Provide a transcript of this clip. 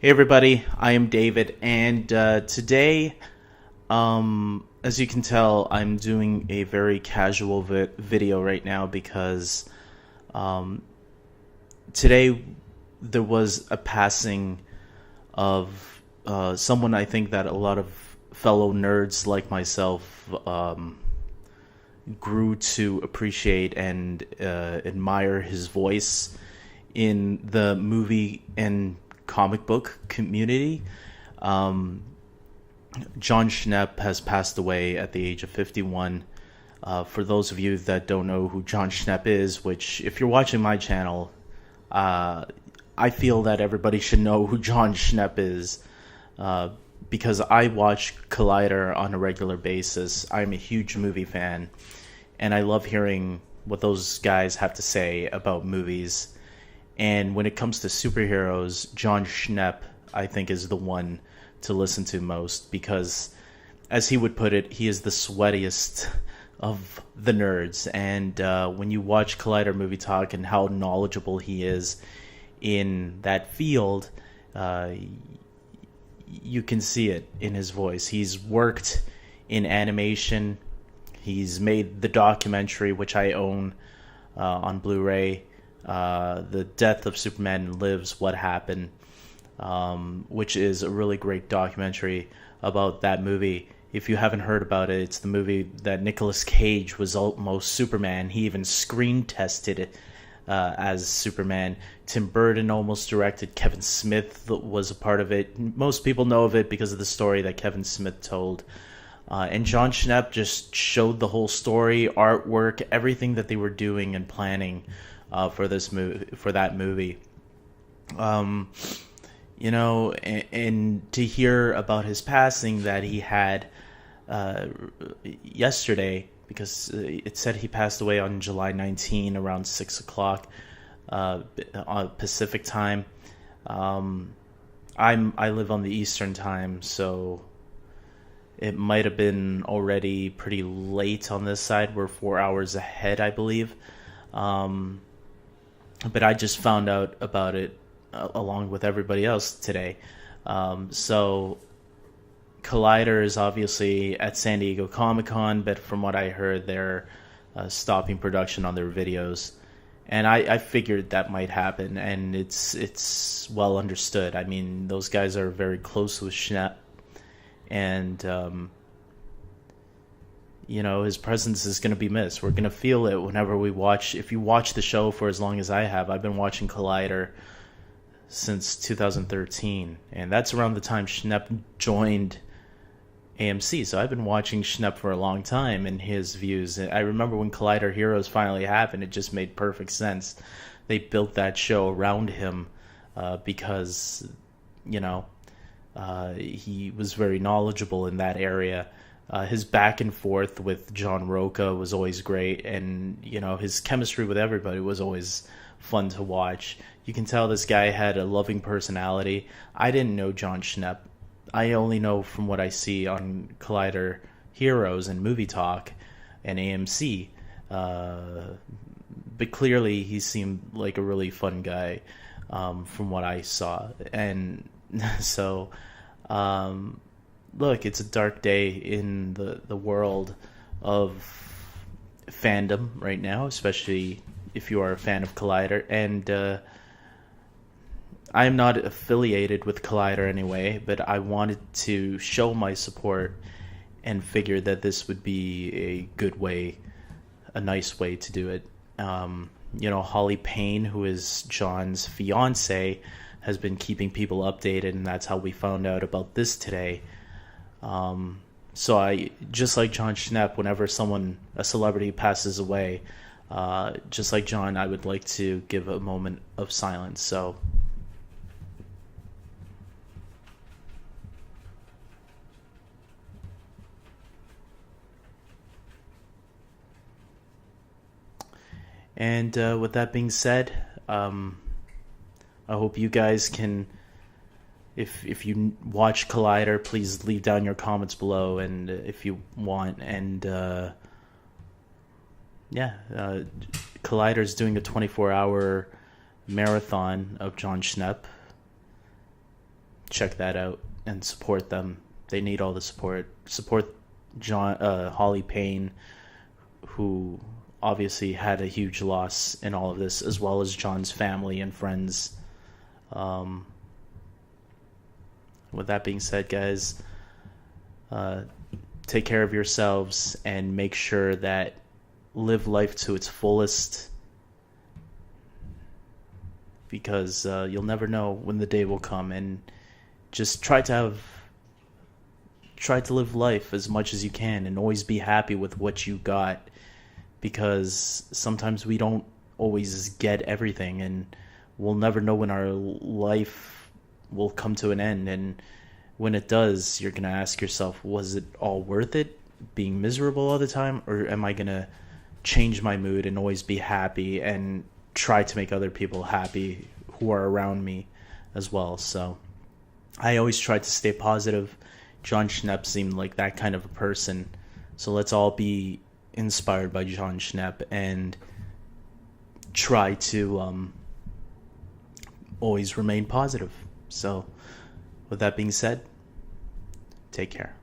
Hey everybody, I am David, and today, as you can tell, I'm doing a very casual video right now because um, today there was a passing of someone I think that a lot of fellow nerds like myself grew to appreciate and admire his voice in the movie and comic book community. Um, Jon Schnepp has passed away at the age of 51. For those of you that don't know who Jon Schnepp is, which if you're watching my channel, uh, I feel that everybody should know who Jon Schnepp is uh, because I watch Collider on a regular basis. I'm a huge movie fan, and I love hearing what those guys have to say about movies. And when it comes to superheroes, Jon Schnepp, I think, is the one to listen to most because, as he would put it, he is the sweatiest of the nerds. And when you watch Collider Movie Talk and how knowledgeable he is in that field, uh, you can see it in his voice. He's worked in animation. He's made the documentary, which I own on Blu-ray, The Death of Superman Lives, What Happened, which is a really great documentary about that movie. If you haven't heard about it, it's the movie that Nicolas Cage was almost Superman. He even screen tested it as Superman. Tim Burton almost directed. Kevin Smith was a part of it. Most people know of it because of the story that Kevin Smith told. And Jon Schnepp just showed the whole story, artwork, everything that they were doing and planning for this movie, for that movie. And to hear about his passing that he had yesterday, because it said he passed away on July 19 around 6 o'clock on Pacific time. I live on the Eastern time, so it might have been already pretty late on this side. We're 4 hours ahead, I believe. But I just found out about it along with everybody else today. So Collider is obviously at San Diego Comic-Con, but from what I heard, they're stopping production on their videos. And I figured that might happen, and it's well understood. I mean, those guys are very close with Schnepp, and his presence is going to be missed. We're going to feel it whenever we watch. If you watch the show for as long as I have, I've been watching Collider since 2013, and that's around the time Schnepp joined AMC. So I've been watching Schnepp for a long time and his views. And I remember when Collider Heroes finally happened, it just made perfect sense. They built that show around him because, he was very knowledgeable in that area. His back and forth with John Roca was always great, and his chemistry with everybody was always fun to watch. You can tell this guy had a loving personality. I didn't know Jon Schnepp. I only know from what I see on Collider Heroes and Movie Talk and AMC. But clearly he seemed like a really fun guy from what I saw. And so, look, it's a dark day in the world of fandom right now, especially if you are a fan of Collider. And I'm not affiliated with Collider anyway, but I wanted to show my support and figured that this would be a good way, a nice way to do it. Holly Payne, who is John's fiancé, has been keeping people updated, and that's how we found out about this today. So I, just like Jon Schnepp, whenever a celebrity passes away, just like John, I would like to give a moment of silence. So and with that being said, I hope you guys can, if you watch Collider, please leave down your comments below, and if you want. And Collider's doing a 24-hour marathon of Jon Schnepp, check that out and support them. They need all the support. Support Holly Payne, who obviously had a huge loss in all of this, as well as Jon's family and friends. With that being said, guys, take care of yourselves and make sure that live life to its fullest, because you'll never know when the day will come. And just try to live life as much as you can and always be happy with what you got, because sometimes we don't always get everything, and we'll never know when our life will come to an end. And when it does, you're gonna ask yourself, was it all worth it, being miserable all the time, or am I gonna change my mood and always be happy and try to make other people happy who are around me as well? So I always try to stay positive. Jon Schnepp seemed like that kind of a person, so let's all be inspired by Jon Schnepp and try to always remain positive. So with that being said, take care.